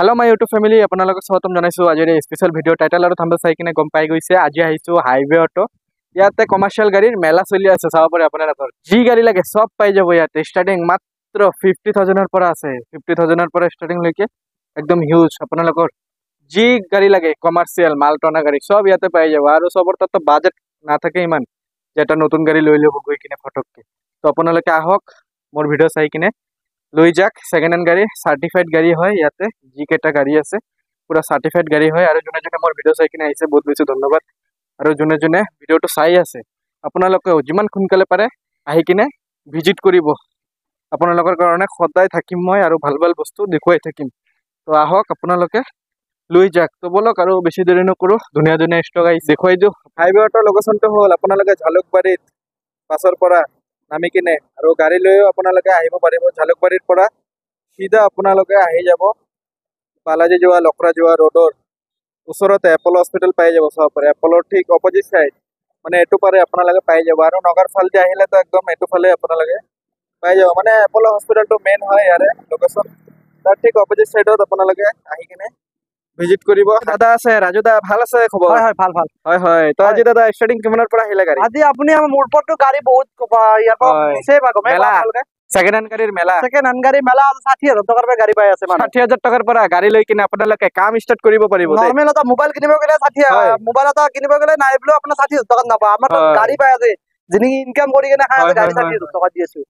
Hello my YouTube family আপোনালোকক স্বাগতম জনাইছো আজিৰ এই স্পেশাল ভিডিও টাইটেল আৰু থাম্বনেল চাই কিনে গম পাই গৈছে আজি আহিছো হাইৱে অটো ইয়াতে কমাৰ্শিয়াল গাড়ীৰ মেলা চলি আছে চাব পাৰে আপোনালোকৰ যি গাড়ী লাগে সব পাই যাব ইয়াতে স্টাৰ্টিং মাত্ৰ 50000 ৰ পৰা আছে 50000 ৰ পৰা স্টাৰ্টিং লৈকে একদম হিউজ আপোনালোকৰ যি গাড়ী লাগে কমাৰ্শিয়াল মালটনা গাড়ী সব ইয়াতে পাই যাব আৰু সবৰ তাত বাজেট নাথাকে ইমান যেটা নতুন গাড়ী লৈ ল'ব গৈ কিনে ফটককে তো আপোনালোকে আহক মোৰ ভিডিও চাই কিনে লৈ যাক সেকেন্ড হ্যান্ড গাড়ী সার্টিফাইড গাড়ী হয় ইয়াতে যি কেটা গাড়ী আছে পুরা সার্টিফাইড গাড়ী হয় আৰু জনে জনে মোৰ ভিডিও চাই কিনে আহিছে বহুত বেছি ধন্যবাদ আৰু জনে জনে ভিডিওটো চাই আছে আপোনালোকে যিমান খুনকালে পাৰে আহি কিনে ভিজিট কৰিব আপোনালোকৰ কাৰণে সদায় থাকিম মই আৰু ভাল ভাল বস্তু দেখুৱাই থাকিম তো আহক আপোনালোকে লৈ যাক তো বলক আৰু বেছি দেৰি নকৰো ধুনীয়া ধুনীয়া ষ্টক আহি দেখুৱাই দিও হাইৱে অটোৰ লোকেশনটো হ'ল আপোনালোকে ঝালুকবাৰীত পাছৰ পৰা নামি কিনে আৰু গাড়ী লৈও আপোনালোকে আহিব পাৰিব ঝালুকবাৰীৰ পৰা সিধা আপোনালোকে আহি যাব বালাজী যোৱা লখৰা যোৱা ৰোডৰ ওচৰতে এপল হস্পিটেল পাই যাব সব পাৰে এপলৰ ঠিক অপোজিট সাইড মানে এটো পাৰে আপোনালোকে পাই যাব আৰু নগৰ ফালদি আহিলে তো একদম এটো ফালে আপোনালোকে পাই যাব মানে এপল হস্পিটেলটো মেইন হয় ইয়াৰে লোকেশন তাৰ ঠিক অপোজিট সাইডত আপোনালোকে আহি কিনে ভিজিট কৰিব দাদা আছে ৰাজু দা ভাল আছে খবৰ হয় হয় ভাল ভাল হয় হয় তো আজি দাদা স্টাৰ্টিং কিমানৰ পৰা আহিলে গাড়ী আজি আপুনি মোৰ পৰটো গাড়ী বহুত ইয়াৰ পৰা হয়। নিছে বা গমে মেলা। আপোনালোকে সেকেন্ড হ্যান্ড গাড়ীৰ মেলা সেকেন্ড হ্যান্ড গাড়ী মেলা 60000 টকাৰ পৰা গাড়ী পাই আছে মানে 60000 টকাৰ পৰা গাড়ী লৈ কিনে আপোনালোকে কাম ষ্টাৰ্ট কৰিব পাৰিব দেই নরমাল এটা মোবাইল কিনিব গলে 60 হয়। মোবাইল এটা কিনিব গলে নাই বলে আপোনাৰ 60000 টকা নাপা আমাৰ তাত হয়। গাড়ী পাই আছে যিনি ইনকাম কৰি কিনে খাই আছে হয়, গাড়ী হয়, 60000 টকা দি আছো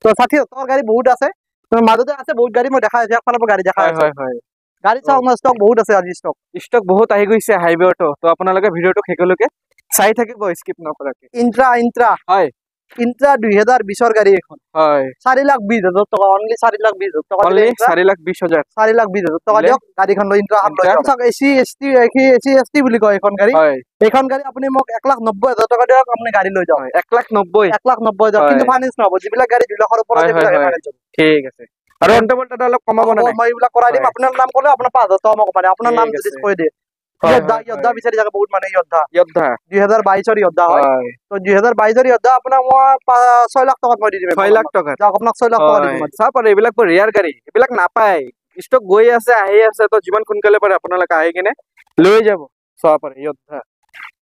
তো 60000 টকাৰ গাড়ী বহুত আছে তো মাজতে আছে বহুত গাড়ী মই দেখা আছে একফালৰ পৰা গাড়ী দেখা হয় আছে হয় হয় গাড়ী চাওক ষ্টক বহুত আছে আজি ষ্টক ষ্টক বহুত আহি গৈছে হাইৱে অটো তো আপোনালোকে ভিডিওটো শেষলৈকে চাই থাকিব স্কিপ নকৰাকে ইন্ট্ৰা হয় 2020 ৰ গাড়ী এখন হয় 4,20,000 টকা অনলি 4,20,000 টকা অনলি দিলে 4,20,000 4,20,000 টকা দিলে? দিয়ক গাড়ীখন লৈ ইন্ট্ৰা লৈ ইন্ট্ৰা? যাওক এসি এসটি বুলি কয় এখন গাড়ী হয় এইখন গাড়ী আপুনি মোক 1,90,000 টকা দিয়ক আপুনি গাড়ী লৈ যাওক 1,90,000 1,90,000 হয়। কিন্তু ফাইনেন্স নহব যিবিলাক গাড়ী 2 লাখৰ ওপৰত হয়, হয়, এইবিলাক হয়। ফাইনেন্স হ'ব ঠিক আছে আৰু অন্তবলটা অলপ কমাব না নাই মই এইবিলাক কৰাই দিম হয়। আপোনাৰ নাম ক'লে আপোনাৰ 5,000 টকা মোক মানে আপোনাৰ নাম ঠিক যদি আছে। কৈ দিয়ে হয়, যোদ্ধা হয়, যোদ্ধা হয়। বিচাৰি থাকে বহুত মানে যোদ্ধা যোদ্ধা 2022 ৰ যোদ্ধা হয় হয় তো 2022 ৰ যোদ্ধা আপোনাক মই 6 লাখ টকাত মই দি দিম 6 লাখ টকা যাওক আপোনাক 6 লাখ টকা দি হয় দিম চাব পাৰে এইবিলাক ৰেয়াৰ গাড়ী এইবিলাক নাপায় ষ্টক গৈ আছে আহি আছে তো যিমান সোনকালে পাৰে আপোনালোকে আহি কিনে লৈ যাব চাব পাৰে যোদ্ধা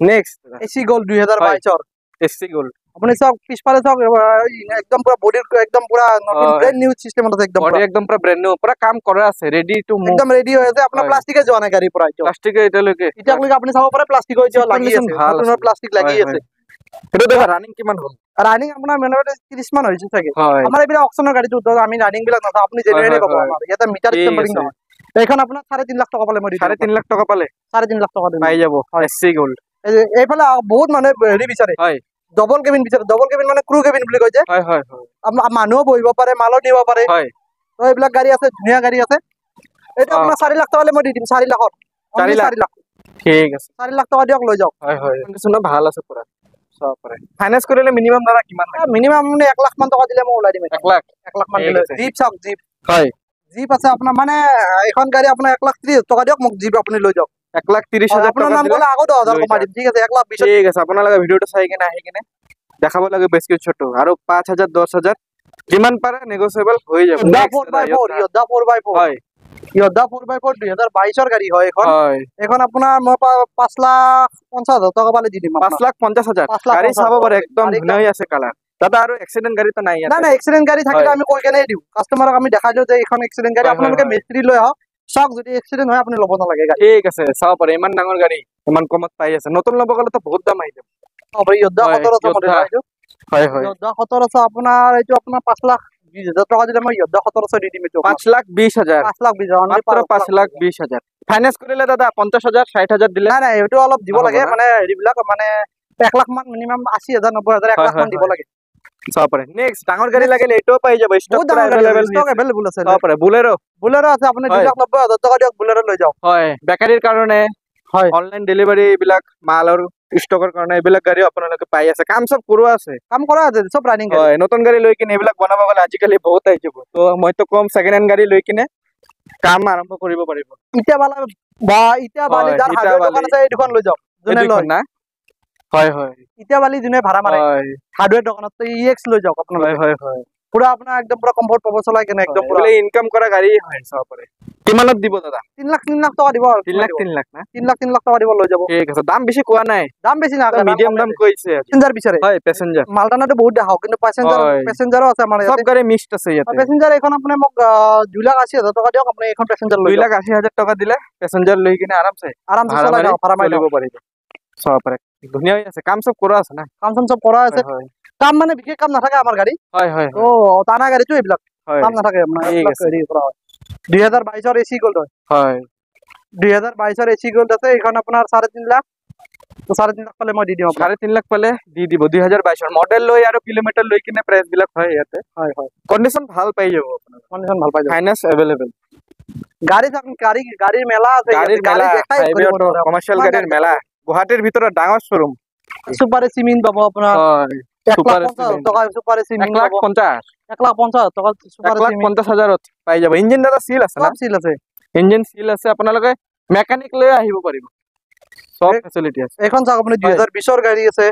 নেক্সট এসি গ'ল 2022 ৰ এসি গ'ল আপুনি চাওক পিছফালে চাওক একদম পুৰা বডিৰ একদম পুৰা নতুন হয়। ব্ৰেন্ড নিউ সিস্টেমত আছে একদম বডি একদম পুৰা ব্ৰেণ্ড নিউ পুৰা কাম কৰা আছে ৰেডি টু মুভ একদম ৰেডি হৈ আছে আপোনাৰ হয়। প্লাষ্টিকে যোৱা নাই গাড়ীৰ পৰা প্লাষ্টিক এতিয়ালৈকে এতিয়ালৈকে আপুনি চাব পাৰে প্লাষ্টিক হৈ যোৱা লাগি আছে ভাল নতুন প্লাষ্টিক লাগি আছে সেইটো দেখা ৰানিং কিমান হ'ল ৰানিং আপোনাৰ মেনৰতে 30 মান হৈছে চাগে হয় আমাৰ এইবিলাক অকচনৰ গাড়ীটো তো আমি ৰানিং বিলাক নাথাও আপুনি হয়, জেনুইনে পাব হয়। আমাৰ ইয়াতে মিটাৰ ঠিক টেম্পাৰিং আছে। নহয় এইখন আপোনাৰ 3.5 লাখ টকা পালে মই দি দিম 3.5 লাখ টকা পালে 3.5 লাখ টকা দিম পাই যাব হয়। এসি গ'ল এইফালে বহুত মানুহে হেৰি বিচাৰে হয় ডবল কেবিন বিচাৰে ডবল কেবিন মানে ক্ৰু কেবিন বুলি কয় যে হয় হয় হয় মানুহও বহিব পাৰে মালো নিব পাৰে হয় তো এইবিলাক গাড়ী আছে ধুনীয়া গাড়ী আছে এইটো আপোনাৰ 4 লাখ টকা মই দি দিম 4 লাখত 4 লাখ 4 লাখ ঠিক আছে 4 লাখ টকা দিয়ক লৈ যাওক হয় হয় কণ্ডিচন ভাল আছে পুৰা চাব পাৰে ফাইনান্স কৰিলে মিনিমাম দাদা কিমান লাগে মিনিমাম 1 লাখ মান টকা দিলে মই ওলাই দিম 1 লাখ 1 লাখ মান ঠিক দিলে আছে। জিপ চাওক জিপ হয় জিপ আছে আপোনাৰ মানে এখন গাড়ী আপোনাৰ 1,30,000 টকা দিয়ক মোক জিপ আপুনি লৈ যাওক 1,30,000 আপোনাৰ টকা নাম দিলে ক'লে আকৌ 10,000 লৈ কমাই দিম ঠিক আছে 1,20,000 ঠিক আছে আপোনালোকে ভিডিওটো চাই কিনে আহি কিনে দেখাব লাগে প্ৰেছক্ৰিপশ্যনটো আৰু 5,000 10,000 যিমান পাৰে নেগোচিয়েবল হৈ যাব Next, দাদা, 4x4 যোদ্ধা 4x4 হয় যোদ্ধা 4x4 2022 ৰ গাড়ী হয় এখন হয় এখন আপোনাৰ মই 5,50,000 টকা পালে দি দিম 5,50,000 5,50,000 গাড়ী চাব পাৰে একদম গাড়ী ধুনীয়া হৈ আছে কালাৰ দাদা আৰু এক্সিডেন্ট গাড়ীটো নাই ইয়াত নাই নাই এক্সিডেন্ট গাড়ী থাকিলে হয়। আমি কৈ কেনে দিওঁ কাষ্টমাৰক আমি দেখাই দিওঁ যে এইখন এক্সিডেন্ট গাড়ী হয়, হয়, আপোনালোকে হয়। মিস্ত্ৰী লৈ আহক চাওক যদি এক্সিডেন্ট হয় আপুনি ল'ব নালাগে গাড়ী ঠিক আছে চাব পাৰে ইমান ডাঙৰ গাড়ী ইমান কমত পাই আছে নতুন ল'ব গ'লেতো বহুত দাম আহি যাব যোদ্ধা হয়, 1700 মডেল যোদ্ধা। হয় এইটো হয় হয় যোদ্ধা 1700 আপোনাৰ এইটো আপোনাৰ 5,20,000 টকা দিলে মই যোদ্ধা 1700 দি দিম এইটো 5,20,000 5,20,000 মাত্ৰ 5,20,000 ফাইনেন্স কৰিলে দাদা 50,000 60,000 দিলে নাই নাই এইটো অলপ দিব নহ'ব লাগে না? মানে হেৰিবিলাক মানে 1 লাখ মান মিনিমাম 80,000 90,000 1 হয়, লাখ মান হয়, দিব হয়। লাগে চাব পাৰে নেক্সট ডাঙৰ গাড়ী লাগিলে এইটোও পাই যাব ষ্টক বহুত ডাঙৰ গাড়ী ষ্টক এভেইলেবল আছে চাব পাৰে বুলেৰো বুলেৰো আছে আপুনি হয়। 2,90,000 টকা দিয়ক বুলেৰো লৈ যাওক হয় বেকাৰীৰ কাৰণে হয় অনলাইন ডেলিভাৰী এইবিলাক মালৰ ষ্টকৰ কাৰণে এইবিলাক গাড়ীও আপোনালোকে পাই আছে কাম চব কৰোৱা আছে কাম কৰা আছে সব ৰানিং গাড়ী হয় নতুন গাড়ী লৈ কিনে এইবিলাক বনাব গ'লে আজিকালি বহুত আহি যাব তো মইতো কম ছেকেণ্ড হেণ্ড গাড়ী লৈ কিনে কাম আৰম্ভ কৰিব পাৰিব ইটা বালা বা ইটা বালি হয়, যাৰ ইটা হাৰ্ডৱেৰ বালি। দোকান আছে এই দুখন লৈ যাওক এই যোনে দুইখন লয় না হয় হয় ইটা বালি যোনে ভাড়া মাৰে হয় হাৰ্ডৱেৰ দোকানত ইএক্স লৈ যাওক আপোনালোকে হয় হয় হয় পুৰা আপোনাৰ একদম পুৰা কমফৰ্ট পাব চলাই কেনে একদম পুৰা ইনকাম কৰা গাড়ী হয় চাব পাৰে কিমানত দিব দাদা 3 লাখ টকা দিব আৰু 3 লাখ না 3 লাখ টকা দিব লৈ যাব ঠিক আছে দাম বেছি কোৱা নাই দাম বেছি না মিডিয়াম দাম কৈছে প্যাসেঞ্জাৰ বিচাৰে হয় প্যাসেঞ্জাৰ মালটানাটো বহুত দেখাও কিন্তু প্যাসেঞ্জাৰও আছে আমাৰ সব গাড়ী মিক্সড আছে ইয়াতে প্যাসেঞ্জার এখন আপুনি মোক 2,80,000 টকা দিয়ক আপুনি এখন প্যাসেঞ্জার লৈ 2,80,000 টকা দিলে প্যাসেঞ্জার লৈ কিনে আৰামছে চলাই যাও ভাড়া মাৰি চলিব পাৰিব চাব পাৰে ধুনীয়া হৈ আছে কাম সব কৰা আছে না কাম চব কৰা আছে কাম মানে বিশেষ কাম নাথাকে আমাৰ গাড়ী হয় হয় ও টানা গাড়ীটো এইবিলাক কাম নাথাকে আপোনাৰ এইবিলাক হেৰি কৰা হয় 2022 এসি গোল্ড হয় 2022 এসি গোল্ড আছে এখন আপোনাৰ 3.5 লাখ তো 3.5 লাখ পালে মই দি দিম 3.5 লাখ পালে দি দিব 2022 মডেল লৈ আৰু কিলোমিটাৰ লৈ কিনে প্ৰাইস বিলাক হয় ইয়াতে হয় হয় কন্ডিশন ভাল পাই যাব আপোনাৰ কন্ডিশন ভাল পাই যাব ফাইনান্স अवेलेबल গাড়ীৰ মেলা আছে গাড়ী দেখাই কমাৰ্শিয়াল গাড়ীৰ মেলা গুৱাহাটীৰ ভিতৰত ডাঙৰ শোৰুম সুপাৰ সিমেন্ট পাব আপোনাৰ হয় সুপাৰ টকা সুপাৰ সিমেন্ট 1,50,000 টকা সুপাৰ সিমেন্ট 1,50,000 পাই যাব ইঞ্জিন দাদা সিল আছে না সিল আছে ইঞ্জিন সিল আছে আপোনালোকে মেকানিক লৈ আহিব পাৰিব সব ফেসিলিটি আছে এখন চাওক আপুনি 2020 ৰ গাড়ী আছে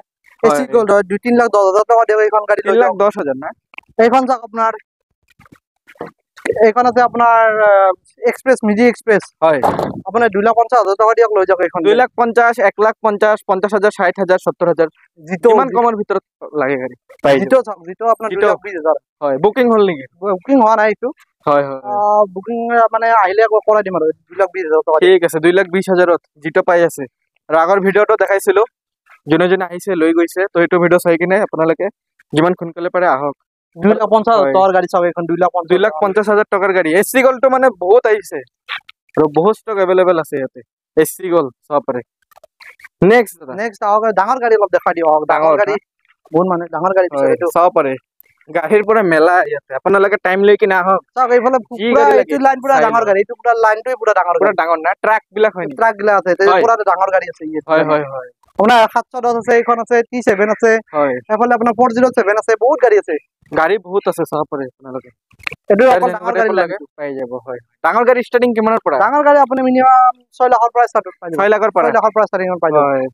এসি গোল্ড 2-3 লাখ 10,000 টাকা দিব এখন গাড়ী 3,10,000 না এখন চাওক আপোনাৰ এখন আছে আপোনাৰ এক্সপ্ৰেছ মিজি এক্সপ্ৰেছ হয় আপোনাৰ 2,50,000 টকা দিয়ক লৈ যাওক এখন 2,50,000 1,50,000 50,000 60,000 70,000 জিতো কিমান কমৰ ভিতৰত লাগে গাড়ী পাই জিতো চাওক জিতো আপোনাৰ 2,20,000 হয় বুকিং হল নেকি বুকিং হোৱা নাই এইটো হয় হয় বুকিং মানে আহিলে কৰাই দিম আৰু 2,20,000 টকা ঠিক আছে 2,20,000 জিতো পাই আছে আৰু আগৰ ভিডিওটো দেখাইছিলো যোনে যোনে আহিছে লৈ গৈছে তো এইটো ভিডিও চাই কিনে আপোনালোকে যিমান সোনকালে পাৰে আহক 2,50,000 টকাৰ গাড়ী চাওক এখন 2,50,000 টকাৰ গাড়ী এসি গোল্ডটো মানে বহুত আহিছে আৰু বহুত ষ্টক अवेलेबल আছে ইয়াতে এসি গোল্ড চাব পাৰে নেক্সট আহক ডাঙৰ গাড়ী অলপ দেখাই দিও ডাঙৰ গাড়ী বহুত মানে ডাঙৰ গাড়ী বিচাৰে এইটো চাব পাৰে গাড়ীৰ পৰা মেলা ইয়াতে আপোনালোকে টাইম লৈ কিনে আহক চাওক এইফালে পুৰা এইটো লাইন পুৰা ডাঙৰ গাড়ী এইটো পুৰা লাইনটোই পুৰা ডাঙৰ না ট্ৰাক বিলাক হয় ট্ৰাক গিলা আছে পুৰা ডাঙৰ গাড়ী আছে হয় হয় হয় আপোনাৰ 710 আছে এইখন আছে T7 আছে হয় এফালে আপোনাৰ 407 আছে বহুত গাড়ী আছে গাড়ী বহুত আছে চাব পাৰে আপোনালোকে এটো অকল ডাঙৰ গাড়ী লাগে পাই যাব হয় ডাঙৰ গাড়ী ষ্টাৰ্টিং কিমানৰ পৰা ডাঙৰ গাড়ী আপুনি মিনিমাম 6 লাখৰ পৰা ষ্টাৰ্ট পাই যাব 6 লাখৰ পৰা 6 লাখৰ পৰা ষ্টাৰ্টিং পাই যাব হয়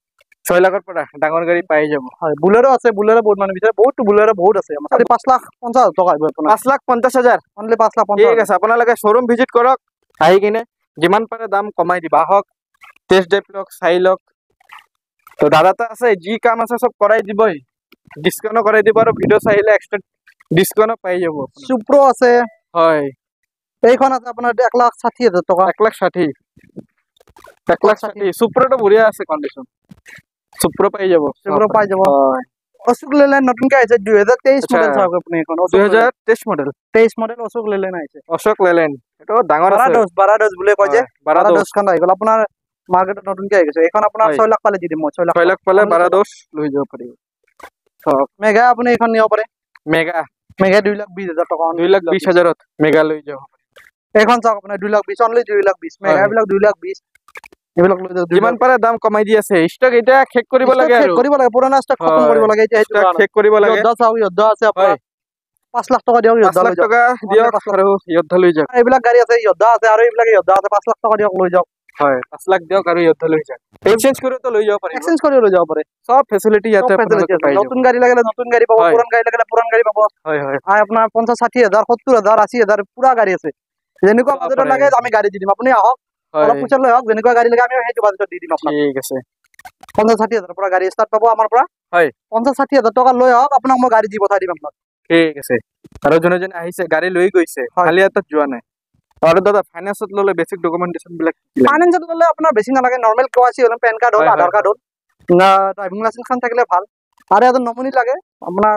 6 লাখৰ পৰা ডাঙৰ গাড়ী পাই যাব হয় বুলেৰো আছে বুলেৰো বহুত মানে বিচাৰে বহুত বুলেৰো বহুত আছে আমাৰ 5,50,000 টকা আহিব আপোনাৰ 5,50,000 অনলি 5,50,000 ঠিক আছে আপোনালোকে শ্বৰুম ভিজিট কৰক আহি কিনে যিমান পাৰে দাম কমাই দিবা আহক টেষ্ট ড্ৰাইভ লওক চাই লওক তো দাদাটা আছে যি কাম আছে সব কৰাই দিবই ডিসকাউন্ট কৰাই দিব আৰু ভিডিও চাইলে এক্সট্ৰা ডিসকাউন্ট পাই যাব সুপ্ৰো আছে হয় এইখন আছে আপোনাৰ 1,60,000 টকা 1,60,000 1,60,000 সুপ্ৰোটো বঢ়িয়া আছে কন্ডিশন সুপ্ৰো পাই যাব হয় অশোক লেলেণ্ড নতুনকৈ আহিছে 2023 মডেল চাওক আপুনি এখন 2023 মডেল অশোক লেলেণ্ড আহিছে অশোক লেলেণ্ড এটো ডাঙৰ আছে 12 বুলে কয় যে 12 খন আহি গ'ল আপোনাৰ মাৰ্কেটত নতুনকৈ আহি গৈছে এখন আপোনাৰ 6 লাখ পালে দি দিম মই 6 লাখ পালে 12 লৈ যাব পাৰিব সব মেগা আপুনি এখন নিব পাৰে মেগা 2,20,000 টকা 2,20,000 মেগা লৈ যাব এখন চাওক আপোনাৰ 2,20,000 অনলি 2,20,000 মেগা বিলাক 2,20,000 এইবিলাক লৈ যাব যিমান পাৰে দাম কমাই দি আছে ষ্টক এটা শেষ কৰিব লাগে আৰু পুৰণা ষ্টক খতম কৰিব লাগে এতিয়া ষ্টক শেষ কৰিব লাগে যদ্ধ আছে আপোনাৰ 5 লাখ টকা দিয়ক 5 লাখ টকা দিয়ক আৰু যদ্ধ লৈ যাওক এইবিলাক গাড়ী আছে যদ্ধ আছে আৰু এইবিলাক যদ্ধ আছে 5 লাখ টকা দিয়ক লৈ যাওক হয় 5 লাখ দিয়ক আৰু যদ্ধ লৈ যাওক এক্সচেঞ্জ কৰি তো লৈ যাব পাৰিব এক্সচেঞ্জ কৰি লৈ যাব পাৰে সব ফেসিলিটি ইয়াতে আপোনালোকে পাই যাব নতুন গাড়ী লাগিলে নতুন গাড়ী পাব পুরান গাড়ী লাগিলে পুরান গাড়ী পাব হয় হয় আর আপোনাৰ 50,60,000 70,000 80,000 পুৰা গাড়ী আছে যেনেকুৱা বাজেটৰ লাগে আমি গাড়ী দি দিম আপুনি আহক অলপ পইচা লৈ আহক যেনেকুৱা গাড়ী লাগে আমি সেইটো বাজেটত দি দিম আপোনাক ঠিক আছে 50,60,000 পৰা গাড়ী ষ্টাৰ্ট পাব আমাৰ পৰা হয় 50,60,000 টকা লৈ আহক আপোনাক মই গাড়ী দি পঠাই দিম আপোনাক ঠিক আছে আৰু যোনে যোনে আহিছে গাড়ী লৈ গৈছে খালি হাতত যোৱা নাই আৰু দাদা ফাইনান্সত ললে বেসিক ডকুমেন্টেশন বিলাক ফাইনান্সত ললে আপোনাৰ বেছি নালাগে নৰমাল কেওয়াইসি হল পেন কাৰ্ড হল আধাৰ কাৰ্ড হল না ড্ৰাইভিং লাইসেন্স খান থাকিলে ভাল আৰু এজন নমুনি লাগে আপোনাৰ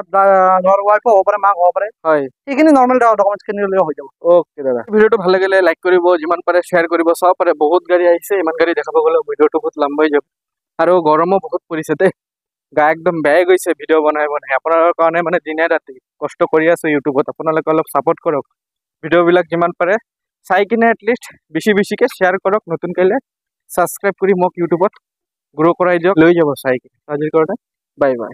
ঘৰ ওয়াইফ হ'ব পাৰে মাক হ'ব পাৰে হয় এইখিনি নরমাল ডকুমেন্টস খিনি লৈ হৈ যাব ওকে দাদা ভিডিওটো ভাল লাগিলে লাইক কৰিব যিমান পাৰে শেয়াৰ কৰিব সব পাৰে বহুত গাড়ী আহিছে ইমান গাড়ী দেখাব গলে ভিডিওটো বহুত লম্বা হৈ যাব আৰু গৰমো বহুত পৰিছে দে গা একদম বেয়া গৈছে ভিডিও বনাই আপোনাৰ কাৰণে মানে দিনে ৰাতি কষ্ট কৰি আছো ইউটিউবত আপোনালোকে অলপ সাপোৰ্ট কৰক ভিডিও বিলাক যিমান পাৰে চাই কিনে এটলিষ্ট বেছিকে শেয়াৰ কৰক নতুন কাইলে সাবস্ক্ৰাইব কৰি মোক ইউটিউবত গ্ৰো কৰাই দিয়ক লৈ যাব চাই কিনে আজিৰ কাৰণে বাই বাই